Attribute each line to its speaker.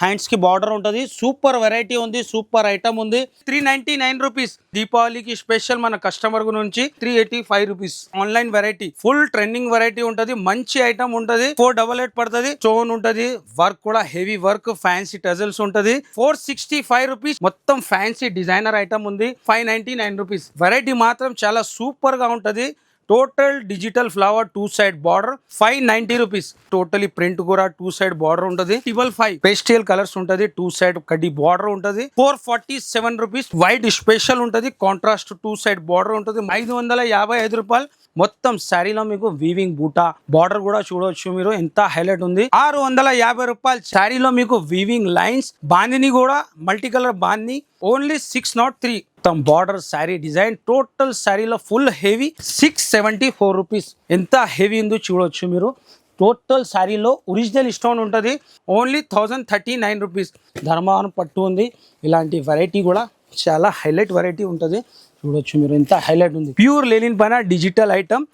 Speaker 1: Hands కి border ఉంటది. Super variety ఉంది, సూపర్ ఐటమ్ ఉంది. 399 రూపీస్. దీపావళికి స్పెషల్ మన కస్టమర్ నుంచి 385 rupees. Online variety, full trending variety ఉంటది. మంచి ఐటమ్ ఉంటది. 488 పడుతుంది. స్టోన్ ఉంటది, వర్క్ కూడా హెవీ వర్క్, ఫ్యాన్సీ టజల్స్ ఉంటది. 465 రూపీస్. మొత్తం ఫ్యాన్సీ డిజైనర్ ఐటమ్ ఉంది. 599 రూపీస్. వెరైటీ మాత్రం చాలా సూపర్ గా ఉంటది. Total digital flower 2 side border 590 rupees. Totally print కూడా 2 సైడ్ బార్డర్ ఉంటది. 555 పేస్టల్ కలర్స్ ఉంటది. 2 సైడ్ కడ్డీ బార్డర్ ఉంటది. 447 రూపీస్. వైట్ స్పెషల్ ఉంటది. కాంట్రాస్ట్ 2 సైడ్ బార్డర్ ఉంటది. 555 రూపాయలు. మొత్తం శారీలో మీకు వీవింగ్ బూటా బార్డర్ కూడా చూడవచ్చు మీరు, ఎంత హైలైట్ ఉంది. 650 రూపాయలు. శారీలో మీకు వీవింగ్ లైన్స్, బాందిని కూడా మల్టీ కలర్ బాందిని ఓన్లీ 603. మొత్తం బార్డర్ శారీ డిజైన్ టోటల్ శారీలో ఫుల్ హెవీ 674 రూపీస్. ఎంత హెవీ ఉందో చూడవచ్చు మీరు. టోటల్ శారీలో ఒరిజినల్ స్టోన్ ఉంటుంది. Only 1039 rupees. ధర్మవరం పట్టు ఉంది. ఇలాంటి వెరైటీ కూడా చాలా హైలైట్ వెరైటీ ఉంటుంది. చూడొచ్చు మీరు, ఎంత హైలైట్ ఉంది. ప్యూర్ లెనిన్ పైన డిజిటల్ ఐటమ్.